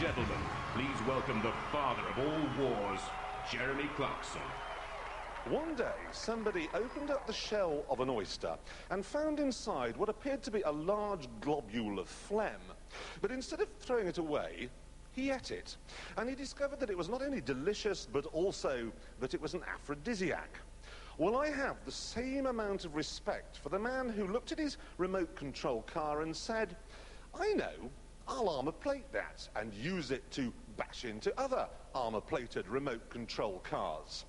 gentlemen, please welcome the father of all wars, Jeremy Clarkson. One day, somebody opened up the shell of an oyster and found inside what appeared to be a large globule of phlegm. But instead of throwing it away, he ate it. And he discovered that it was not only delicious, but also that it was an aphrodisiac. Well, I have the same amount of respect for the man who looked at his remote control car and said, I know, I'll armor plate that and use it to bash into other armor-plated remote control cars.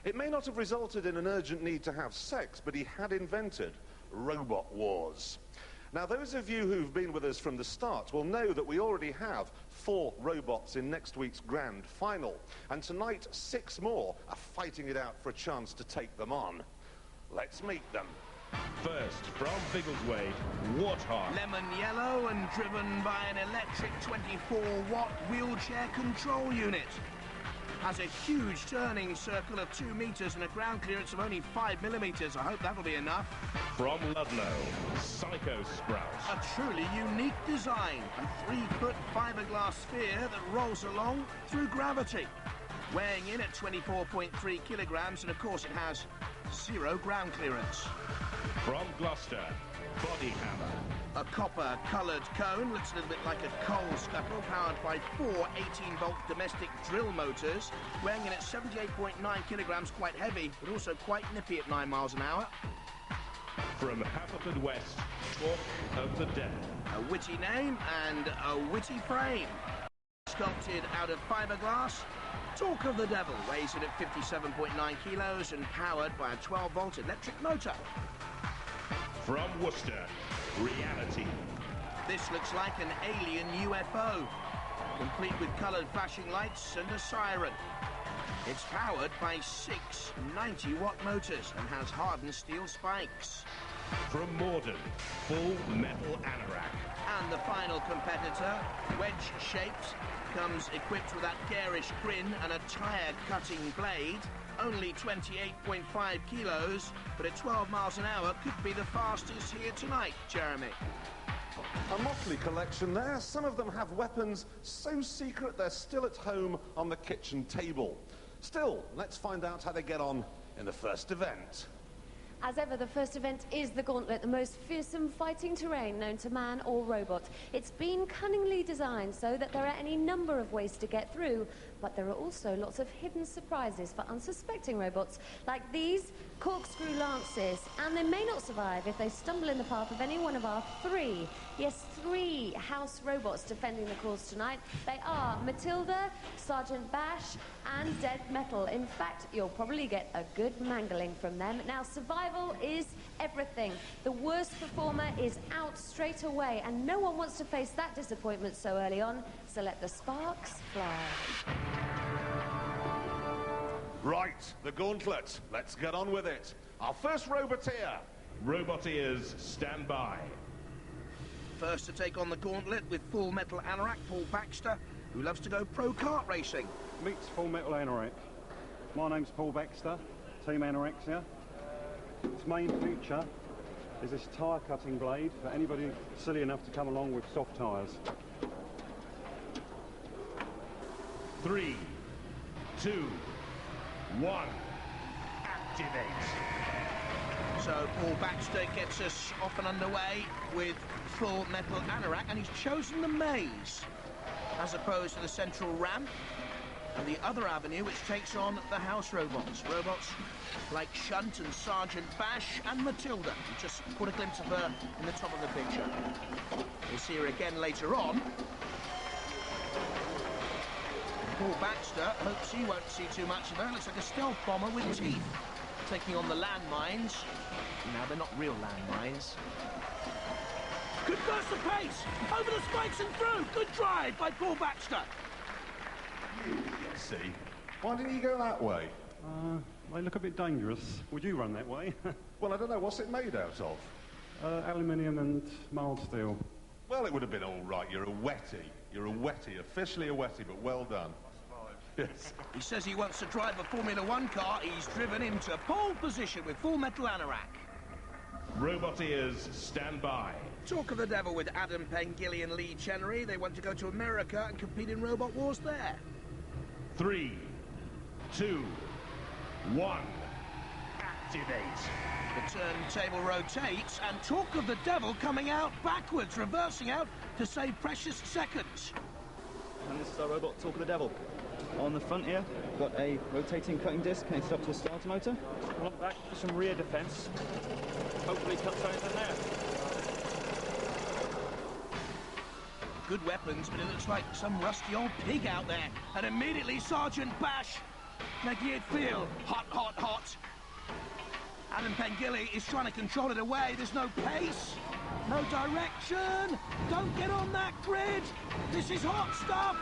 It may not have resulted in an urgent need to have sex, but he had invented robot wars. Now, those of you who've been with us from the start will know that we already have 4 robots in next week's grand final, and tonight 6 more are fighting it out for a chance to take them on. Let's meet them. First, from Biggleswade, Warthog. Lemon yellow and driven by an electric 24-watt wheelchair control unit. Has a huge turning circle of 2 meters and a ground clearance of only 5 millimeters. I hope that'll be enough. From Ludlow, Psychosprout. A truly unique design. A 3-foot fiberglass sphere that rolls along through gravity. Weighing in at 24.3 kilograms, and of course it has 0 ground clearance. From Gloucester, Bodyhammer. A copper-coloured cone, looks a little bit like a coal scuttle, powered by 4 18-volt domestic drill motors, weighing in at 78.9 kilograms, quite heavy, but also quite nippy at 9 miles an hour. From Haverfordwest, Talk of the Devil. A witty name and a witty frame. Sculpted out of fiberglass, Talk of the Devil weighs in at 57.9 kilos and powered by a 12-volt electric motor. From Worcester, Reality. This looks like an alien UFO, complete with coloured flashing lights and a siren. It's powered by 6 90-watt motors and has hardened steel spikes. From Morden, Full Metal Anarack. And the final competitor, wedge-shaped, comes equipped with that garish grin and a tyre-cutting blade. Only 28.5 kilos, but at 12 miles an hour could be the fastest here tonight, Jeremy. A motley collection there. Some of them have weapons so secret they're still at home on the kitchen table. Still, let's find out how they get on in the first event. As ever, the first event is the Gauntlet, the most fearsome fighting terrain known to man or robot. It's been cunningly designed so that there are any number of ways to get through, but there are also lots of hidden surprises for unsuspecting robots, like these corkscrew lances, and they may not survive if they stumble in the path of any one of our 3 house robots defending the cause tonight. They are Matilda, Sergeant Bash, and Dead Metal. In fact, you'll probably get a good mangling from them. Now, survival is everything. The worst performer is out straight away, and no one wants to face that disappointment so early on, so let the sparks fly. Right, the Gauntlet. Let's get on with it. Our first roboteer. Roboteers, stand by. First to take on the Gauntlet with Full Metal Anarack, Paul Baxter, who loves to go pro-kart racing. Meet Full Metal Anarack. My name's Paul Baxter, Team Anorexia. Its main feature is this tyre-cutting blade for anybody silly enough to come along with soft tyres. 3, 2, 1, activate. So Paul Baxter gets us off and underway with Full Metal Anarack, and he's chosen the maze as opposed to the central ramp and the other avenue, which takes on the house robots. Robots like Shunt and Sergeant Bash and Matilda. We just caught a glimpse of her in the top of the picture. We'll see her again later on. Paul Baxter hopes he won't see too much of her. Looks like a stealth bomber with teeth, taking on the landmines. Now, they're not real landmines. Good burst of pace! Over the spikes and through! Good drive by Paul Baxter! Let's see. Why didn't you go that way? They look a bit dangerous. Would you run that way? Well, I don't know. What's it made out of? Aluminium and mild steel. Well, it would have been all right. You're a wetty. You're a wetty. Officially a wetty, but well done. Yes. He says he wants to drive a Formula 1 car. He's driven into pole position with Full Metal Anarack. Roboteers, stand by. Talk of the Devil with Adam Pengilly and Lee Chenery. They want to go to America and compete in Robot Wars there. 3, 2, 1. Activate. The turntable rotates, and Talk of the Devil coming out backwards, reversing out to save precious seconds. And this is our robot, Talk of the Devil. On the front here, got a rotating cutting disc connected up to a starter motor. On the back for some rear defence. Hopefully cut something there. Good weapons, but it looks like some rusty old pig out there. And immediately Sergeant Bash making it feel hot, hot, hot. Adam Pengilly is trying to control it away. There's no pace, no direction. Don't get on that grid. This is hot stuff.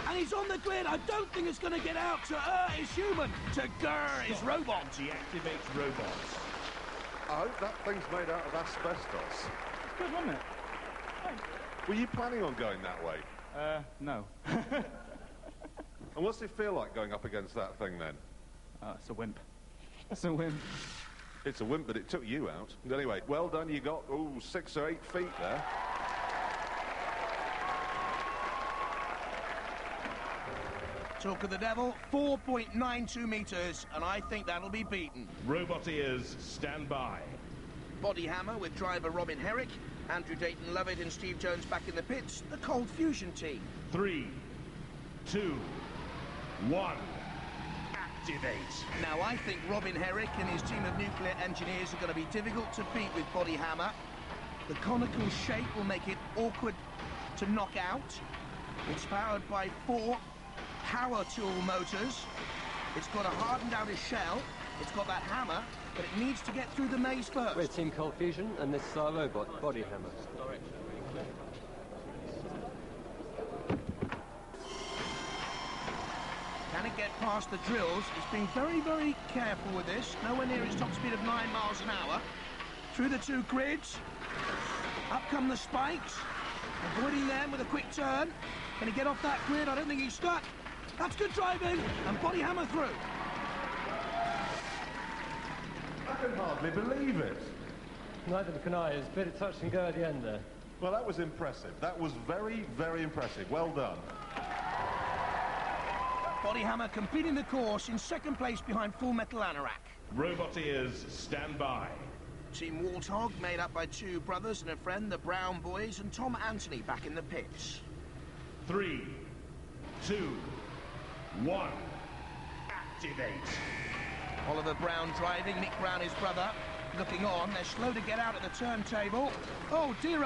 And he's on the grid. I don't think it's going to get out. To is human. To is robot. Deactivate robots. I hope that thing's made out of asbestos. Good, wasn't it? Were you planning on going that way? No. And what's it feel like going up against that thing then? It's a wimp. It's a wimp. It's a wimp, but it took you out. Anyway, well done. You got, 6 or 8 feet there. Talk of the Devil, 4.92 metres, and I think that'll be beaten. Robot ears, stand by. Bodyhammer with driver Robin Herrick, Andrew Dayton Lovett and Steve Jones back in the pits, the Cold Fusion team. 3, 2, 1. Activate. Now, I think Robin Herrick and his team of nuclear engineers are going to be difficult to beat with Bodyhammer. The conical shape will make it awkward to knock out. It's powered by 4 power tool motors. It's got a hardened outer shell. It's got that hammer, but it needs to get through the maze first. We're Team Cold Fusion, and this is our robot, Bodyhammer. Can it get past the drills? It's been very, very careful with this. Nowhere near its top speed of 9 miles an hour. Through the 2 grids. Up come the spikes. Avoiding them with a quick turn. Can he get off that grid? I don't think he's stuck. That's good driving. And Bodyhammer through. I can hardly believe it. Neither can I. It's a bit of touch and go at the end there. Well, that was impressive. That was very, very impressive. Well done. Bodyhammer completing the course in 2nd place behind Full Metal Anarack. Robot ears, stand by. Team Warthog made up by 2 brothers and a friend, the Brown Boys, and Tom Anthony back in the pits. 3, 2, 1. Activate. Oliver Brown driving, Nick Brown his brother, looking on. They're slow to get out at the turntable. Oh dear,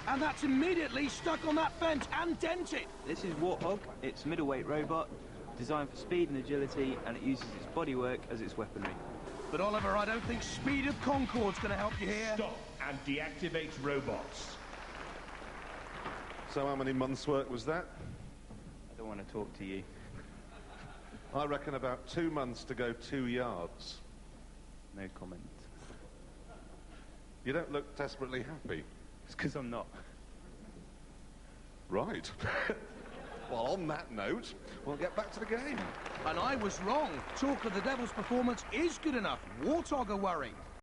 and that's immediately stuck on that fence and dented. This is Warthog. It's a middleweight robot, designed for speed and agility, and it uses its bodywork as its weaponry. But Oliver, I don't think speed of Concorde's going to help you here. Stop and deactivate robots. So how many months' work was that? I don't want to talk to you. I reckon about 2 months to go 2 yards. No comment. You don't look desperately happy. It's because I'm not. Right. Well, on that note, we'll get back to the game. And I was wrong. Talk of the Devil's performance is good enough. Warthog are worried.